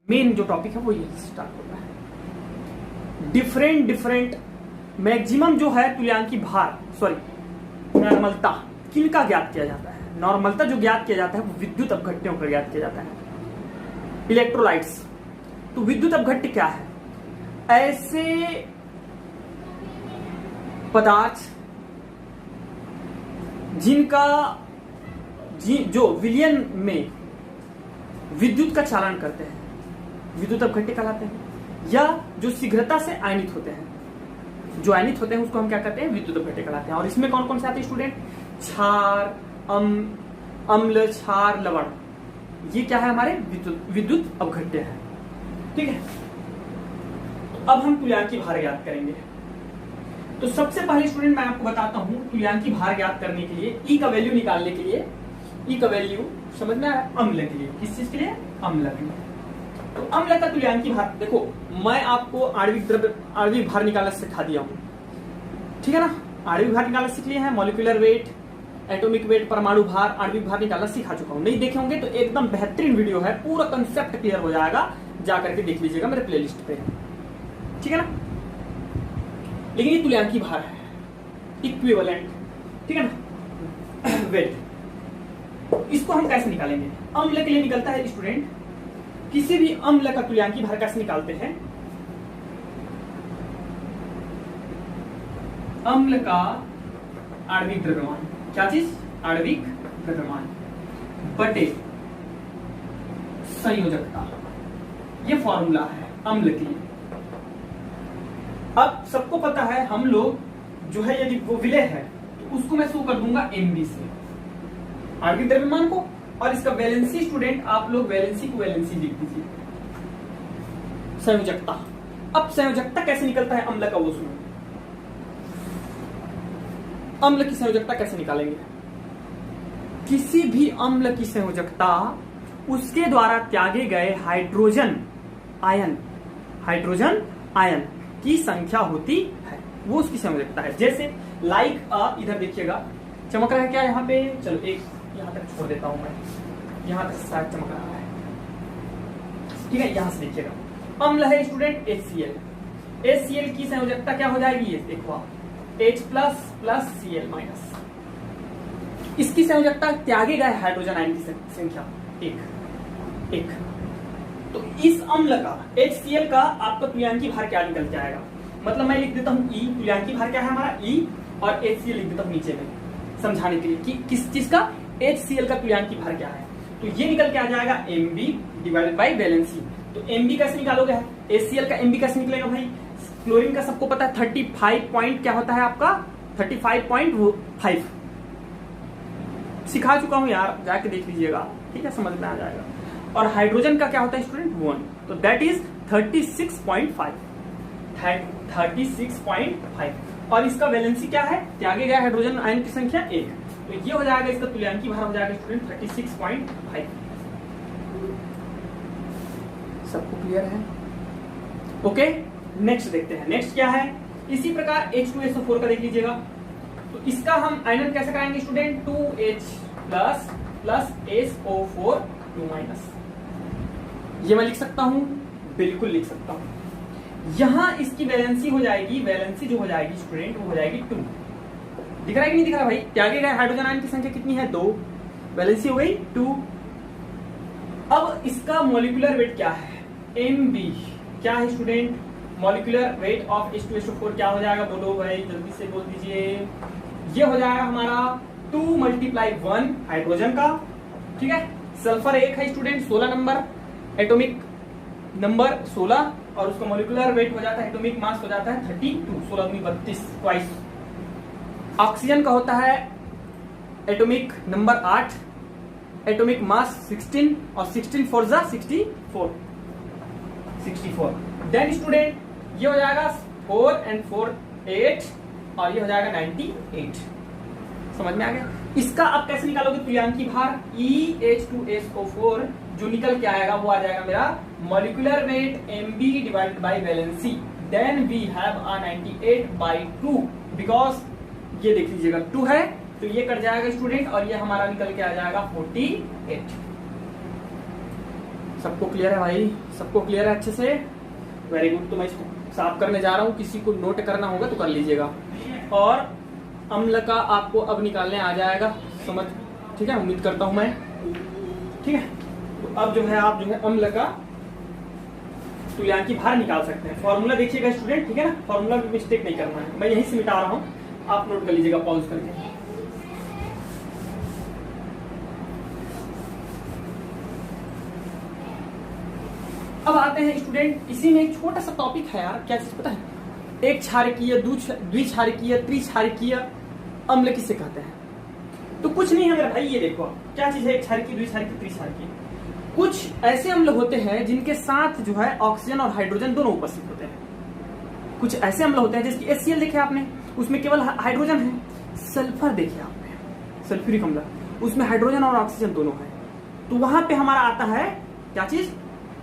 Main जो topic है वो ये स्टार्ट होता है। डिफरेंट मैक्सिमम जो है तुल्यांकी भार नॉर्मलता किनका ज्ञात किया जाता है। नॉर्मलता जो ज्ञात किया जाता है वो विद्युत अपघट्यों का ज्ञात किया जाता है। इलेक्ट्रोलाइट्स। तो विद्युत अपघट्य क्या है? ऐसे पदार्थ जिनका जो विलयन में विद्युत का चालन करते हैं विद्युत अपघट्य कहलाते हैं, या जो शीघ्रता से आयनित होते हैं, जो आयनित होते हैं उसको हम क्या कहते हैं? विद्युत अपघट्य कहलाते हैं। और इसमें कौन कौन से आते हैं स्टूडेंट? क्षार, अम्ल, क्षार, लवण, ये क्या है? हमारे विद्युत अपघट्य है। ठीक है, तो अब हम तुल्यांकी भार ज्ञात करेंगे। तो सबसे पहले स्टूडेंट मैं आपको बताता हूं तुल्यांकी भार ज्ञात करने के लिए ई का वैल्यू निकालने के लिए, ई का वैल्यू समझ में आया? अम्ल के लिए। किस चीज के लिए? अम्ल के लिए। तो अम्ल का तुल्यांकी भार देखो, मैं आपको आणविक भार निकालना सिखा दिया हूं, ठीक है ना? आणविक भार निकालना सीख लिए हैं, मॉलिक्यूलर वेट, एटॉमिक वेट, परमाणु भार, आणविक भार निकालना सिखा चुका हूं। नहीं देखे होंगे तो एकदम बेहतरीन वीडियो है, पूरा कंसेप्ट क्लियर हो जाएगा, जाकर के देख लीजिएगा मेरे प्लेलिस्ट पे, ठीक है ना? लेकिन ये तुल्यांकी भार है, इक्विवेलेंट, ठीक है ना? वेट। इसको हम कैसे निकालेंगे? अम्ल के लिए निकलता है स्टूडेंट, किसी भी अम्ल का तुल्यांकी भार कैसे निकालते हैं? अम्ल का आणविक द्रव्यमान, क्या चीज? आणविक द्रव्यमान बटे संयोजकता, ये फॉर्मूला है अम्ल के लिए। अब सबको पता है हम लोग जो है यदि वो विलय है तो उसको मैं शो कर दूंगा एमबी से, आणविक द्रव्यमान को, और इसका वैलेंसी स्टूडेंट आप लोग वैलेंसी को वैलेंसी लिख दीजिए। संयोजकता, अब संयोजकता कैसे निकलता है अम्ल का वो सुनो। अम्ल की संयोजकता कैसे निकालेंगे? किसी भी अम्ल की संयोजकता उसके द्वारा त्यागे गए हाइड्रोजन आयन की संख्या होती है, वो उसकी संयोजकता है। जैसे लाइक इधर देखिएगा चमक रहा है क्या यहाँ पे? चलो एक यहां तक छोड़ देता हूं मैं, यहां तक शायद चमक रहा है, ठीक है? यहां से देखिएगा अम्ल है स्टूडेंट HCl। HCl की संयोजकता क्या हो जाएगी? ये देखो H plus plus Cl minus. इसकी संयोजकता त्यागे गए हाइड्रोजन आयन की संख्या एक। तो इस अम्ल का HCl का आपका तुल्यांकी भार क्या निकल के आएगा? मतलब मैं लिख देता हूं E, तुल्यांकी भार क्या है हमारा? E, और HCl लिख देता हूं नीचे में समझाने के लिए कि किस चीज का? HCl का तुल्यांकी भार क्या है। तो ये निकल के आ जाएगा Mb डिवाइडेड बाई वैलेंसी। तो Mb कैसे निकालोगे? HCl का Mb कैसे निकलेगा भाई? क्लोरीन का सबको पता है 35 पॉइंट क्या होता है आपका? 35.5 सिखा चुका हूं यार, जाके देख लीजिएगा, ठीक है? समझ में आ जाएगा। और हाइड्रोजन का क्या होता है स्टूडेंट? 1, तो दैट इज 36.5। और इसका वैलेंसी क्या है? त्यागे गए हाइड्रोजन आयन की संख्या 1। तो ये हो जाएगा, इसका तुल्यांकी भार हो जाएगा स्टूडेंट 36.5। सबको क्लियर है? ओके, नेक्स्ट देखते हैं। नेक्स्ट क्या है? इसी प्रकार H2SO4 का देख लीजिएगा। तो इसका हम आयनन कैसे कराएंगे student? 2H plus plus SO4 2 minus. ये मैं लिख सकता हूं? बिल्कुल लिख सकता हूं। यहां इसकी वैलेंसी हो जाएगी, वैलेंसी जो हो जाएगी स्टूडेंट वो हो जाएगी 2। दिख रहा है कि नहीं दिख रहा भाई? त्यागे गए हाइड्रोजन आयन की संख्या कितनी है? 2, वैलेंसी हो गई 2। अब इसका मॉलिक्यूलर वेट क्या है? Mb क्या है student? Molecular weight of H2SO4 क्या हो जाएगा? बोलो भाई, जल्दी से बोल दीजिए। ये हो जाएगा हमारा 2 × 1 हाइड्रोजन का, ठीक है? सल्फर 1 है स्टूडेंट, 16 नंबर, एटॉमिक नंबर 16, और उसका मॉलिक्यूलर वेट हो जाता है, एटॉमिक मास हो जाता है 32, 16 × 32 ट्वाइस। ऑक्सीजन का होता है एटॉमिक नंबर 8, एटॉमिक मास 16, और 16 4 जा 64। देन स्टूडेंट ये हो जाएगा 4 and 4 8, और ये हो जाएगा 98। समझ में आ गया? इसका आप कैसे निकालोगे तुल्यांकी भार? EH2SO4 जो निकल के आएगा वो आ जाएगा मेरा molecular weight Mb divided by valency. Then we have 98/2, because ये देख लीजिएगा 2 है तो ये कट जाएगा स्टूडेंट, और ये हमारा निकल के आ जाएगा 48। सबको क्लियर है भाई? सबको क्लियर है अच्छे से? Very good. तो मैं इसको साफ करने जा रहा हूँ, किसी को नोट करना होगा तो कर लीजिएगा। और अम्ल का आपको अब निकालने आ जाएगा समझ, ठीक है, उम्मीद करता हूं मैं, ठीक है। तो अब जो है आप जो है अम्ल का तुल्यांकी भार निकाल सकते हैं। फॉर्मूला देखिएगा स्टूडेंट, ठीक है ना, फॉर्मूला में मिस्टेक नहीं करना है, मैं यहीं से मिटा रहा हूं, आप नोट कर लीजिएगा पॉज करके। अब आते हैं स्टूडेंट, इसी में एक छोटा सा टॉपिक है यार, क्या चीज पता है? एक क्षारकीय, द्विक्षारकीय, त्रिक्षारकीय अम्ल किसे कहते हैं? तो कुछ नहीं है मेरा भाई, ये देखो क्या चीज है, एक क्षारकीय, द्विक्षारकीय, त्रिक्षारकीय। कुछ ऐसे अम्ल होते हैं जिनके साथ जो है ऑक्सीजन और हाइड्रोजन दोनों उपस्थित होते हैं। कुछ ऐसे अम्ल होते हैं जैसे HCl देखे आपने, उसमें केवल हाइड्रोजन है। सल्फर देखे आपने, सल्फ्यूरिक अम्ल, उसमें हाइड्रोजन और ऑक्सीजन दोनों है। तो वहां पे हमारा आता है क्या चीज?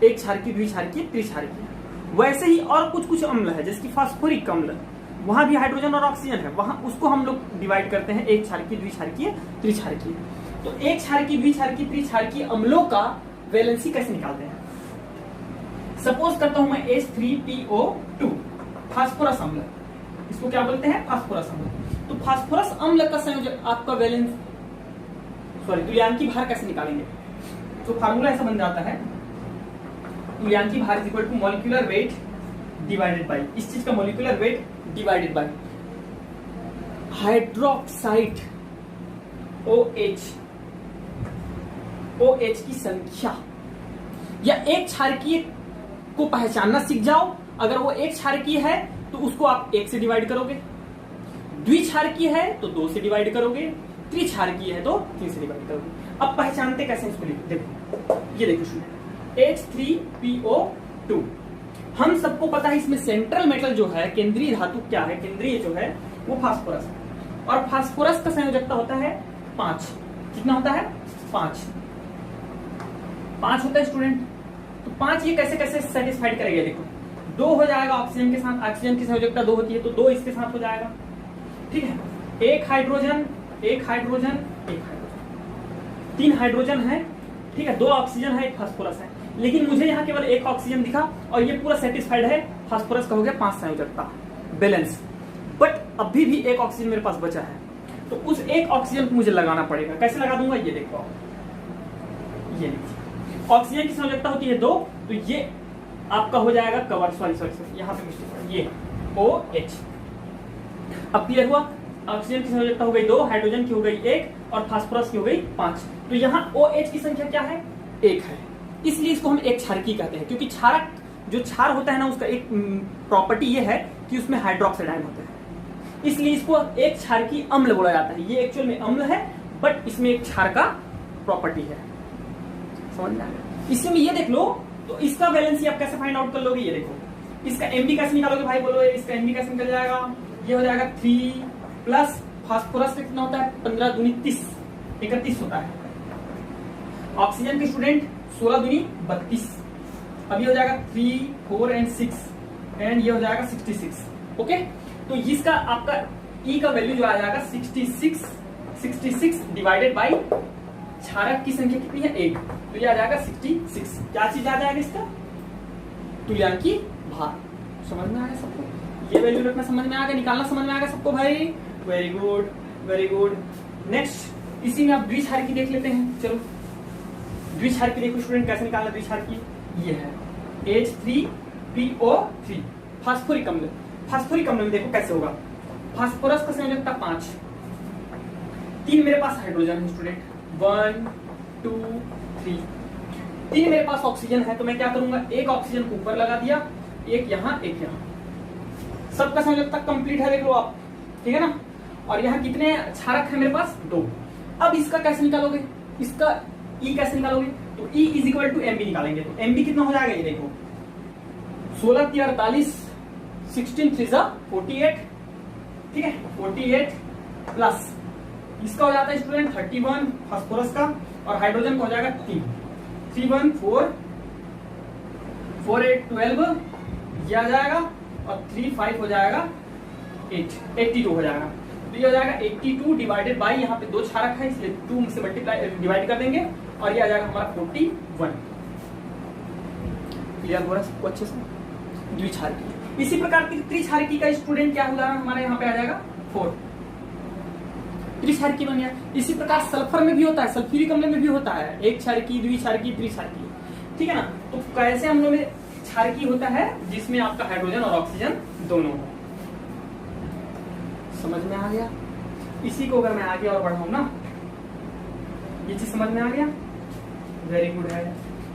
एक क्षारकीय, द्विक्षारकीय, त्रिक्षारकीय। वैसे ही और कुछ कुछ अम्ल है जैसे कि फास्फोरिक अम्ल, वहां भी हाइड्रोजन और ऑक्सीजन है, वहां उसको हम लोग डिवाइड करते हैं एक क्षारकीय, द्विक्षारकीय, त्रिक्षारकीय। तो एक क्षारकीय, द्विक्षारकीय, त्रिक्षारकीय अम्लों का वैलेंसी कैसे निकालते हैं? सपोज करता हूं मैं H3PO2 फास्फोरस अम्ल, इसको क्या बोलते हैं? फास्फोरस अम्ल। तो फास्फोरस अम्ल का संयोजक आपका वैलेंस तुल्यांकी भार कैसे निकालेंगे? तो फार्मूला ऐसा बन जाता है, तुल्यांकी भार is equal to molecular weight divided by, इस चीज का molecular weight divided by hydroxide OH, OH की संख्या। या एक क्षारकीय को पहचानना सीख जाओ, अगर वो एक क्षारकीय है तो उसको आप 1 से डिवाइड करोगे, द्विक्षारकीय है तो 2 से डिवाइड करोगे, त्रिक्षारकीय है तो 3 से डिवाइड करोगे। अब पहचानते कैसे इसको? देखो, ये देखो शुरू H3PO2, हम सबको पता है इसमें सेंट्रल मेटल जो है, केंद्रीय धातु क्या है? केंद्रीय जो है वो फास्फोरस है, और फास्फोरस का संयोजकता होता है 5। कितना होता है? 5 होता है स्टूडेंट। तो 5 ये कैसे कैसे सेटिस्फाइड करेगा? देखो, 2 हो जाएगा ऑक्सीजन के साथ, ऑक्सीजन की संयोजकता 2 होती है तो 2 इसके साथ हो जाएगा, ठीक है। एक हाइड्रोजन, 3 हाइड्रोजन है, ठीक है, 2 ऑक्सीजन है, 1 फास्फोरस है। लेकिन मुझे यहाँ केवल 1 ऑक्सीजन दिखा और ये पूरा सेटिस्फाइड है, फास्फोरस का हो गया 5 संयोजकता, बैलेंस। बट अभी भी 1 ऑक्सीजन मेरे पास बचा है, तो उस 1 ऑक्सीजन को मुझे लगाना पड़ेगा। कैसे लगा दूंगा? ये देखो, ये लीजिए, ऑक्सीजन की संयोजकता होती है 2, तो ये आपका हो जाएगा कवर, सॉरी यहाँ पे मिस्टेक है, ये OH। अब क्लियर हुआ? ऑक्सीजन की संयोजकता हो गई 2, हाइड्रोजन की हो गई 1 और फास्फोरस की हो गई 5। तो यहाँ OH की संख्या क्या है? 1 है, इसलिए इसको हम एक क्षारकीय कहते हैं। क्योंकि क्षारक जो क्षार होता है ना, उसका एक प्रॉपर्टी ये है कि उसमें हाइड्रोक्साइड आयन होते हैं, इसलिए इसको एक क्षारकीय अम्ल बोला जाता है। ये एक्चुअल में अम्ल है, बट इसमें एक क्षार का प्रॉपर्टी है। समझ में आ गया? इसमें ये देख लो, तो इसका वैलेंसी आप कैसे फाइंड आउट कर लोगे? ये देखो, इसका MB कैसे निकालोगे भाई? बोलो, इसका MB कैसे निकल जाएगा? ये हो जाएगा 3 प्लस फास्फोरस का कितना होता है? 15 दूनी 30, 31 होता है। ऑक्सीजन के स्टूडेंट 16 दूनी 32, अब ये हो जाएगा 3, 4 एंड 6, एंड ये हो जाएगा 66। ओके, तो इसका आपका E का वैल्यू जो आ जाएगा 66 डिवाइडेड बाई क्षारक की संख्या कितनी है? 1, तो ये आ जाएगा 66। क्या चीज आ जाएगा इसका? तुल्यांकी भार। समझ में आ गया सबको? ये वैल्यू रखना समझ में आ गया, निकालना समझ में आ गया सबको भाई? Very good, very good. Next, इसी में आप द्विक्षारकीय देख लेते हैं। चलो द्विक्षारकीय देखो स्टूडेंट, कैसे निकालना द्विक्षारकीय? ये है H3PO3 फास्फोरिक अम्ल। फास्फोरिक अम्ल में देखो कैसे होगा, फास्फोरस का संयोजकता 5, 3 मेरे पास हाइड्रोजन है स्टूडेंट, 1 2 3, 3 मेरे पास ऑक्सीजन है, तो मैं क्या करूंगा? 1 ऑक्सीजन को ऊपर लगा दिया, 1 यहाँ 1 यहाँ, सबका संयोजकता कंप्लीट है, देख लो आप, ठीक है ना। और यहाँ कितने क्षारक है मेरे पास? 2। अब इसका कैसे निकालोगे? इसका E कैसे निकालोगे? तो E is equal to MB निकालेंगे। तो MB कितना हो जाएगा? ये देखो, 16 3 48, 16 3 48, ठीक है, 48 प्लस इसका हो जाता है स्टूडेंट 31 फास्फोरस का, और हाइड्रोजन का हो जाएगा 3, 3 1 4 4 8 12, ये आ जाएगा, और 3 5 हो जाएगा 8, 82 हो जाएगा। तो ये हो जाएगा 82 डिवाइडेड बाई, यहाँ पे 2 क्षारक है इसलिए 2 से मल्टीप्लाई डिवाइड कर देंगे, और ये आ जाएगा हमारा 41। क्लियर हो रहा है सबको अच्छे से? द्विक्षारकी। इसी प्रकार की त्रिक्षारकी का स्टूडेंट क्या उदाहरण हमारे यहाँ पे आ जाएगा? 4। त्रिक्षारकी बन गया। इसी प्रकार सल्फर में भी होता है, सल्फ्यूरिक अम्ल में भी होता है एक क्षारकी, द्विक्षारकी, त्रिक्षारकी, ठीक है ना। तो कैसे अम्लों में क्षारकी होता है? जिसमें आपका हाइड्रोजन और ऑक्सीजन दोनों हो। समझ में आ गया? इसी को अगर मैं आगे और बढ़ाऊं ना, ये चीज समझ में आ गया? वेरी गुड है।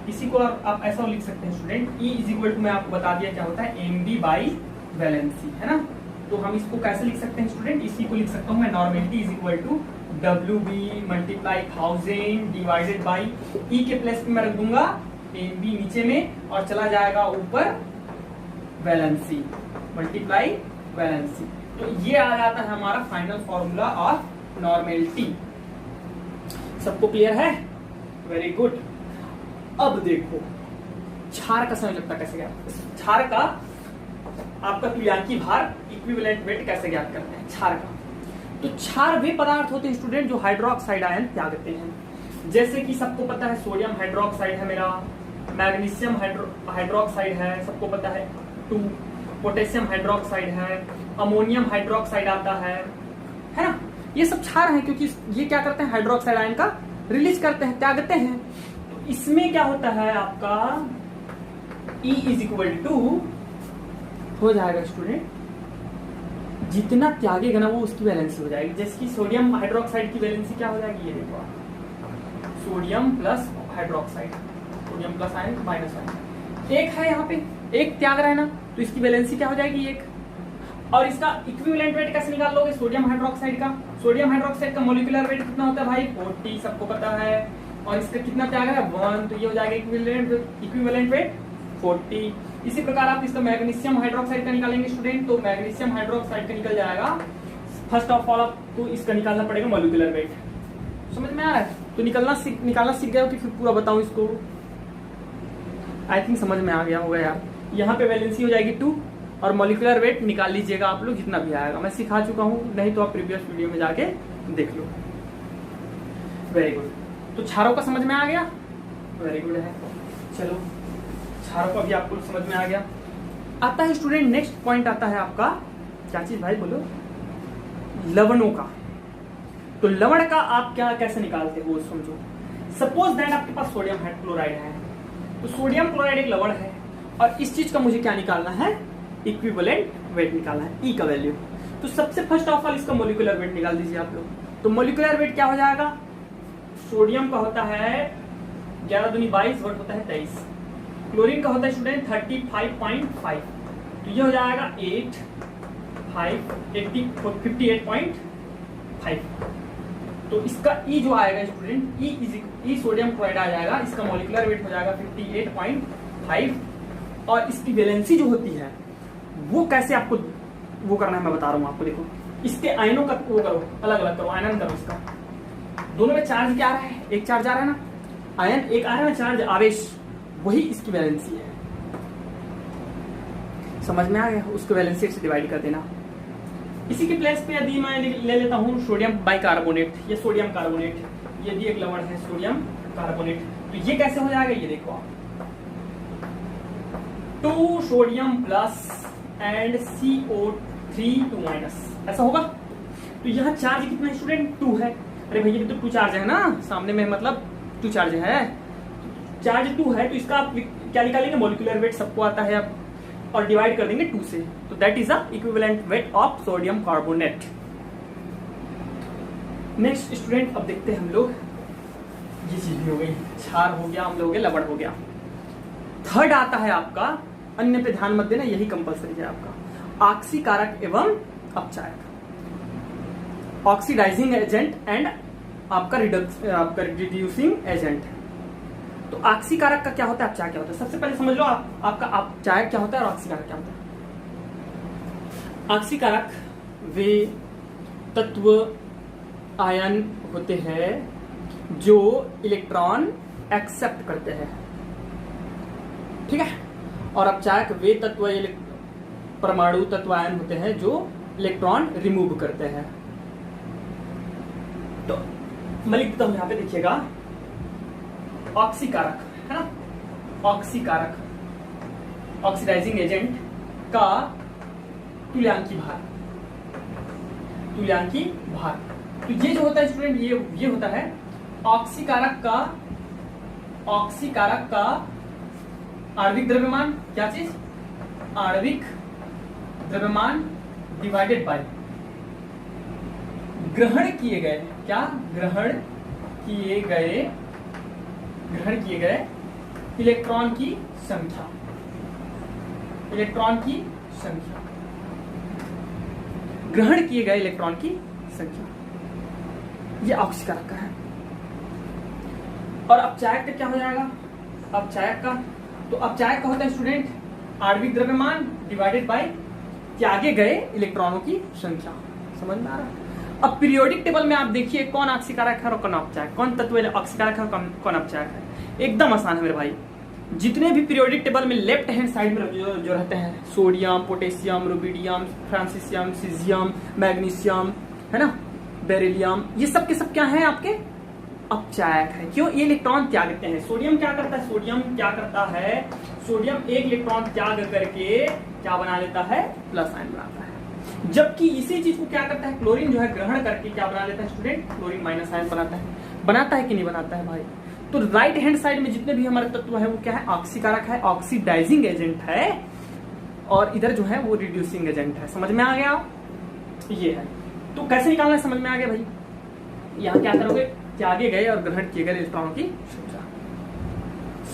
इसी को आप ऐसा लिख सकते हैं student, E is equal to, मैं आपको बता दिया क्या होता है, MB बाई वैलेंसी, है ना। तो हम इसको कैसे लिख सकते हैं स्टूडेंट? इसी को लिख सकता हूं मैं, normality is equal to WB multiply 1000 divided by E के प्लेस पे मैं रख दूंगा MB नीचे में, और चला जाएगा ऊपर वैलेंसी मल्टीप्लाई वैलेंसी। तो ये आ जाता है हमारा फाइनल फॉर्मूला ऑफ नॉर्मेलिटी। सबको क्लियर है? Very good. अब देखो क्षार का समय लगता कैसे ज्ञात, क्षार का आपका तुल्यांकी भार इक्विवेलेंट वेट कैसे ज्ञात करते हैं क्षार का? तो क्षार वे पदार्थ होते हैं स्टूडेंट जो हाइड्रोक्साइड आयन त्यागते हैं। जैसे कि सबको पता है सोडियम हाइड्रोक्साइड है मेरा, मैग्नीशियम हाइड्रोक्साइड है, सबको पता है 2, पोटेशियम हाइड्रोक्साइड है, अमोनियम हाइड्रोक्साइड आता है ना। ये सब क्षार हैं क्योंकि ये क्या करते हैं, हाइड्रोक्साइड आयन का रिलीज करते हैं, त्यागते हैं। तो इसमें क्या होता है आपका E इज इक्वल टू हो जाएगा स्टूडेंट, जितना त्यागेगा ना वो उसकी वैलेंसी हो जाएगी। जैसे कि सोडियम हाइड्रोक्साइड की वैलेंसी क्या हो जाएगी, ये देखो sodium plus hydroxide, sodium plus ion minus ion, एक है यहाँ पे, एक त्याग रहा है ना, तो इसकी वैलेंसी क्या हो जाएगी, एक। और इसका इक्विवेलेंट वेट कैसे निकाल लोगे सोडियम हाइड्रोक्साइड का? सोडियम हाइड्रोक्साइड का मोलिकुलर वेट कितना होता है भाई, 40, सबको पता है। और इसका कितना त्याग है, 1, तो ये हो जाएगा इक्विवेलेंट वेट 40। इसी प्रकार आप इसका मैग्नीशियम हाइड्रोक्साइड का निकालेंगे स्टूडेंट, तो मैग्नीशियम हाइड्रोक्साइड का निकल जाएगा, फर्स्ट ऑफ ऑल आपको इसका निकालना पड़ेगा मोलिकुलर वेट। समझ में आ रहा है? तो निकालना सीख गए हो कि फिर पूरा बताऊं इसको? आई थिंक समझ में आ गया होगा यार। यहाँ पे वैलेंसी हो जाएगी 2 और मोलिकुलर वेट निकाल लीजिएगा आप लोग जितना भी आएगा, मैं सिखा चुका हूँ, नहीं तो आप प्रीवियस वीडियो में जाके देख लो। Very good. तो क्षारों का समझ में आ गया? वेरी गुड है। चलो क्षारों का भी आपको समझ में आ गया। आता है स्टूडेंट नेक्स्ट पॉइंट आता है आपका, क्या चीज भाई बोलो, लवणों का। तो लवण का आप क्या कैसे निकालते हो समझो। सपोज दैट आपके पास सोडियम क्लोराइड है, तो सोडियम क्लोराइड एक लवण है और इस चीज का मुझे क्या निकालना है, इक्विवेलेंट वेट निकालना है, ई का वैल्यू। तो सबसे फर्स्ट ऑफ ऑल इसका मोलिकुलर वेट निकाल दीजिए आप लोग। तो मोलिकुलर वेट क्या हो जाएगा, सोडियम का होता है 11 दूनी 22, वोट होता है 23। क्लोरीन का होता है स्टूडेंट 35.5, तो ये हो जाएगा 58.5। तो इसका ई जो आएगा स्टूडेंट, ई सोडियम क्लोराइड आ जाएगा, इसका मोलिकुलर वेट हो जाएगा 58.5। और इसकी वैलेंसी जो होती है वो कैसे आपको वो करना है मैं बता रहा हूँ आपको। देखो इसके आयनों का वो करो, अलग अलग करो, आयनन करो इसका। दोनों में चार्ज क्या आ रहा है, एक चार्ज आ रहा है ना, आयन एक आ रहा है ना, चार्ज आवेश, वही इसकी वैलेंसी है। समझ में आ गया? उसको वैलेंसी से डिवाइड कर देना। इसी के प्लेस पे यदि मैं ले लेता हूँ सोडियम बाइकार्बोनेट या सोडियम कार्बोनेट, ये भी एक लवण है सोडियम कार्बोनेट, तो ये कैसे हो जाएगा, ये देखो आप 2 sodium plus and CO3 2 minus, ऐसा होगा। तो यहाँ चार्ज कितना स्टूडेंट, 2 है। अरे भैया तो 2 चार्ज है ना सामने में, मतलब 2 चार्ज है, चार्ज 2 है, तो इसका आप क्या निकालेंगे, मोलिकुलर वेट सबको आता है अब, और डिवाइड कर देंगे 2 से, तो that is the equivalent weight of sodium carbonate. Next student अब देखते हैं हम लोग, ये चीज भी हो गई, क्षार हो गया, अम्ल हो गया, लवण हो गया। थर्ड आता है आपका, अन्य पे ध्यान मत देना, यही कंपलसरी है आपका, ऑक्सीकारक एवं अपचायक, ऑक्सीडाइजिंग एजेंट एंड आपका रिड्यूसिंग एजेंट। तो ऑक्सीकारक का क्या होता है, अपचायक क्या होता है, सबसे पहले समझ लो आपका अपचायक क्या होता है और ऑक्सीकारक क्या होता है। ऑक्सीकारक वे तत्व आयन होते हैं जो इलेक्ट्रॉन एक्सेप्ट करते हैं, ठीक है, और अपचायक वे तत्व परमाणु तत्व आयन होते हैं जो इलेक्ट्रॉन रिमूव करते हैं। तो मैं लिख देता हूं यहां पे, देखिएगा ऑक्सीकारक है ना, ऑक्सीकारक ऑक्सीडाइजिंग एजेंट का तुल्यांकी भार। तुल्यांकी भार, तो ये जो होता है स्टूडेंट, ये होता है ऑक्सीकारक का आणविक द्रव्यमान, क्या चीज, आणविक द्रव्यमान डिवाइडेड बाय ग्रहण किए गए, क्या, ग्रहण किए गए इलेक्ट्रॉन की संख्या, इलेक्ट्रॉन की संख्या, ग्रहण किए गए इलेक्ट्रॉन की संख्या, ये ऑक्सीकारक का है। और अपचायक का क्या हो जाएगा, अपचायक का, तो अपचायक का होता है स्टूडेंट आणविक द्रव्यमान डिवाइडेड बाय त्यागे गए इलेक्ट्रॉनों की संख्या। समझ में आ रहा है? अब पीरियोडिक टेबल में आप देखिए कौन ऑक्सीकारक है और कौन अपचायक, कौन तत्व ऑक्सीकारक है और कौन अपचायक है। एकदम आसान है मेरे भाई। जितने भी पीरियोडिक टेबल में लेफ्ट हैंड साइड में जो रहते हैं, sodium, potassium, rubidium, francium, caesium, magnesium, है ना, बेरिलियम, ये सब के सब क्या है आपके, अपचायक है। क्यों, ये इलेक्ट्रॉन त्यागते हैं। सोडियम क्या करता है, सोडियम क्या करता है, सोडियम एक इलेक्ट्रॉन त्याग करके क्या बना लेता है, प्लस आयन बनाता है। जबकि इसी चीज को क्या करता है, क्लोरीन जो है ग्रहण करके क्या बना लेता है स्टूडेंट, क्लोरीन माइनस आयन बनाता है कि नहीं बनाता है भाई। तो राइट हैंड साइड में जितने भी हमारे तत्व है वो क्या है, ऑक्सीकारक है, ऑक्सीडाइजिंग एजेंट है, और इधर जो है वो रिड्यूसिंग एजेंट है। समझ में आ गया, ये है। तो कैसे निकालना है, समझ में आ गया भाई। यहाँ क्या करोगे, त्यागे गए और ग्रहण किए गए इलेक्ट्रॉनों की संख्या।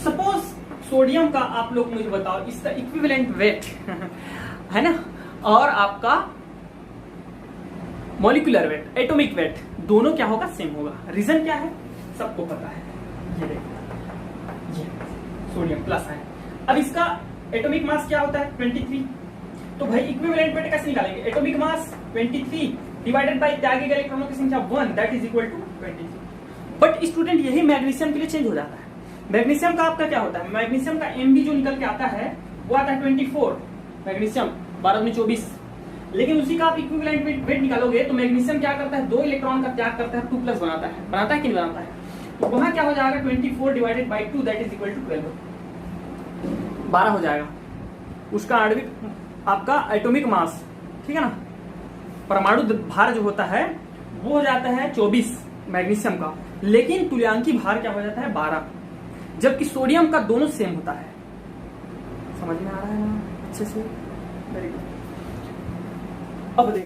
सपोज सोडियम का आप लोग मुझे बताओ, इसका इक्विवेलेंट वेट है ना, और आपका मॉलिक्यूलर वेट, एटॉमिक वेट, दोनों क्या होगा, सेम होगा। रीजन क्या है, सबको पता है। ये देखो, ये सोडियम प्लस है। अब इसका एटॉमिक मास क्या होता है, 23। तो भाई इक्विवेलेंट वेट कैसे निकालेंगे, एटॉमिक मास 23 डिवाइडेड बाय त्यागे गए इलेक्ट्रॉनों की संख्या 1, that is equal to 23। But student यही मैग्नीशियम के लिए चेंज हो जाता है। मैग्नीशियम का आपका क्या होता है, मैग्नीशियम का एमबी जो निकल के आता है वो आता है 24, मैग्नीशियम 12 में 24। लेकिन उसी का आप इक्विवेलेंट वेट निकालोगे तो मैग्नीशियम क्या करता है, 2 इलेक्ट्रॉन का त्याग करता है, 2 प्लस बनाता है कि नहीं बनाता है। तो वहां क्या हो जाएगा, 24 divided by 2 that is equal to 12, 12 हो जाएगा उसका आणविक आपका एटॉमिक मास, ठीक है ना। परमाणु भार जो होता है वो हो जाता है 24 मैग्नीशियम का, लेकिन तुल्यांकी भार क्या हो जाता है 12, जबकि सोडियम का दोनों सेम होता है। समझ में आ रहा है अच्छे से, वेरी गुड। अब देखिए